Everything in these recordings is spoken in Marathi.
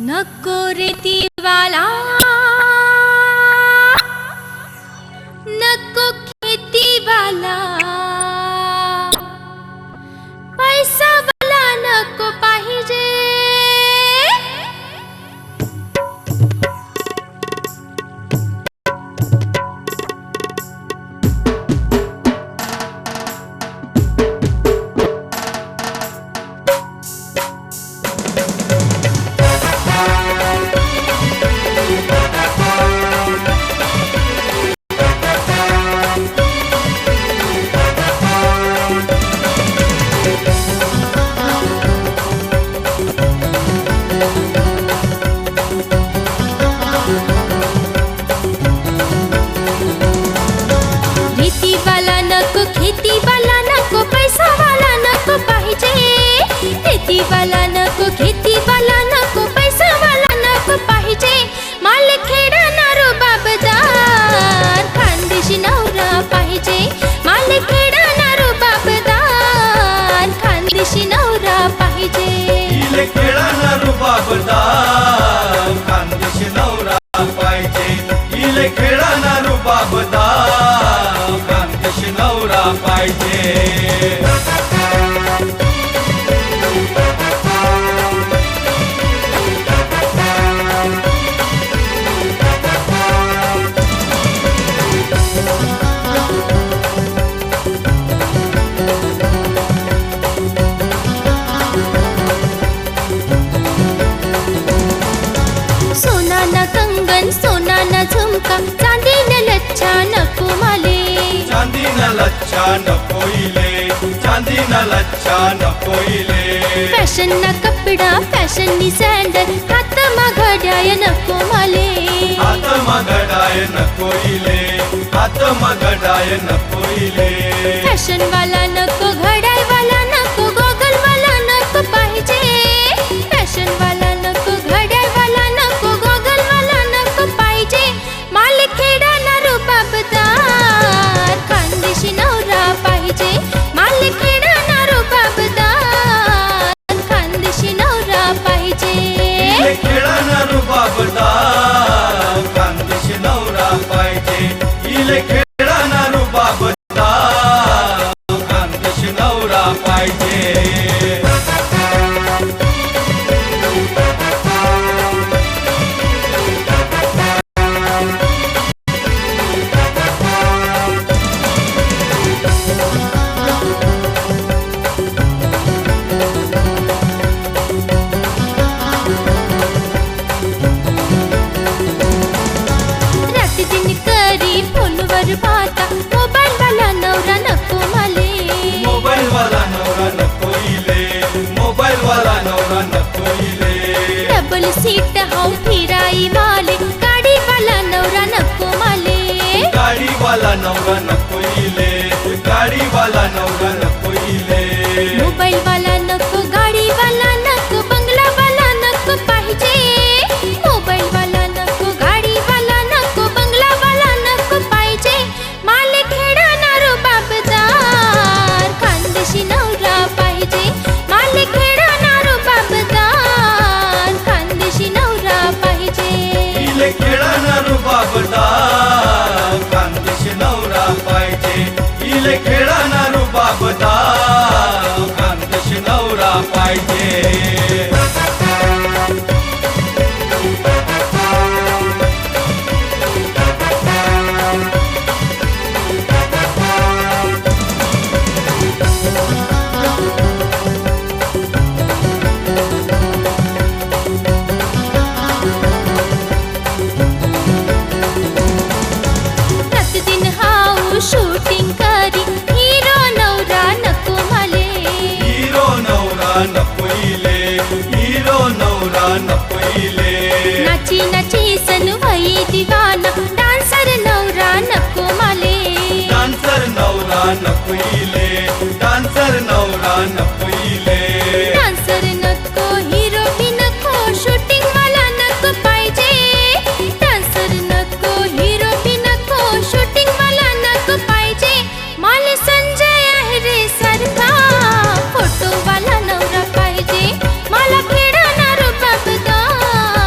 नको रेतीवाला नको खेतीवाला पैसावाला नको पाहिजे। खेतीवाला नको पैसावाला नको पाहिजे। खेतीवाला नको खेतीवाला नको पैसावाला नको पाहिजे। माल खेळणारो बाबदार खानदेशी नवरा पाहिजे। माल खेळणारो बाबदार खानदेशी नवरा पाहिजे। इले खेळणारो बाबदार खानदेशी नवरा पाहिजे। इले खेळणारो बाबदार खानदेशी नवरा पाहिजे। सोना ना कंगन सोना ना झुमका चांदी न लच्छा नको माले। चांदी न लच्छा नको इले चांदी न लच्छा नको इले। फॅशन ना कपडा फॅशन नी सॅन्डल हात मा घड्याळ नको माले। हात मा घड्याळ नको इले हात मा घड्याळ नको इले। फॅशन वाला नको घड्याळ वाला नको गॉगल वाला नको पाहिजे। फॅशन वाला नको घड्याळ वाला नको गॉगल वाला नको पाहिजे। माल खेळणारो बाबदार खानदेशी नवरा पाहिजे। माल खेळणारो बाबदार खानदेशी नवरा पाहिजे। इले खेळणारो बाबदार खानदेशी नवरा पाहिजे। इले खेळणारो बाबदार खानदेशी नवरा पाहिजे। फोनवर पाहता मोबाईल वाला नवरा नको माले। मोबाईल वाला नवरा नको इले मोबाईल वाला नवरा नको इले। डबल सीट हाऊ फिराई वाले गाडी वाला नवरा नको माले। गाडी वाला नवरा नको इले गाडी वाला नवरा नको इले। मोबाईल वाला नको गाडी वाला नको बंगला वाला नको पाहिजे। मोबाईल वाला नको गाडी वाला नको बंगला वाला नको पाहिजे। माल खेळणारो बाबदार खानदेशी नवरा पाहिजे। माल खेळणारो बाबदार खानदेशी नवरा पाहिजे। इले खेळणारो बाबदार खानदेशी नवरा पाहिजे। इले खेळणारो बाबदार खानदेशी नवरा पाहिजे। प्रतिदिन हाऊ शूटिंग करी हीरो नवरा नको माले। हीरो नवरा नको इले हीरो नवरा नको इले। नाची नाची सन भई दीवाना डान्सर नवरा नको माले। डान्सर नवरा नको इले डान्सर नवरा नको इले। डान्सर नको हिरो बी नको शूटिंग वाला नको पाहिजे। डान्सर नको हिरो बी नको शूटिंग वाला नको पाहिजे। माल संजय आहे सारखा फोटो वाला नवरा पाहिजे। मला खेळणारो बाबदार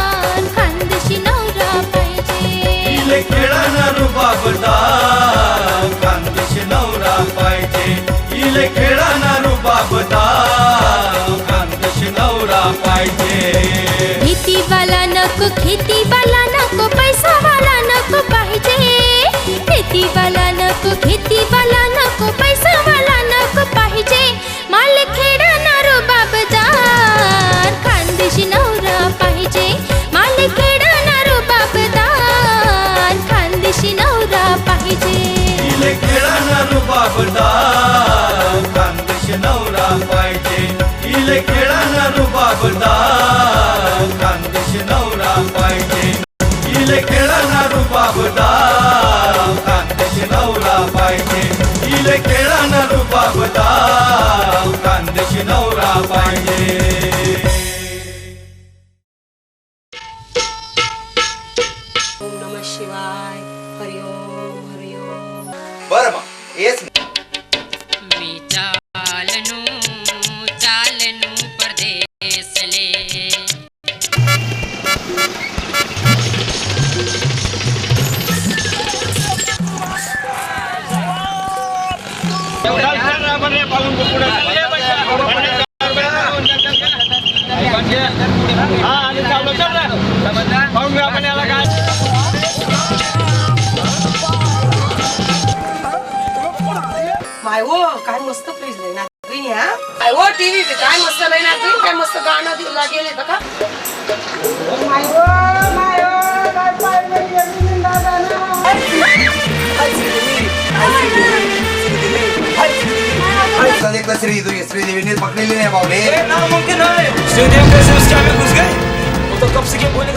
खेतीवाला नको पैसावाला नको पाहिजे शेतीवाला नको खेतीवाला नको पैसावाला नको पाहिजे माल खेळणारो बाबदार खानदेशी नवरा पाहिजे माल खेळणारो बाबदार खानदेशी नवरा पाहिजे इले खेळणारो बाबदार खानदेशी नवरा पाहिजे इले खेळणारो बाबदार खानदेशी नवरा पाहिजे इले खेळणारो बाबदार खानदेशी नवरा पाहिजे इले खेळणारो बाबदार खानदेशी नवरा पाहिजे नमः शिवाय हरिओम हरिओम बरं मग येच मी चालनु चालनु परदेसले माय वो काय मस्त फ्रीज नाही ना तुम्ही हा माय वो टीव्ही काय मस्त नाही ना तुम्ही काय मस्त गाणं दिला गेले तर का माय वो काय पाहिजे गेली दादा देखलं श्रीदेवीने पकडलेली नाही बावले नामुमकिन है श्रीदेव कैसे उसके में घुस गए वो तो कब से के बोले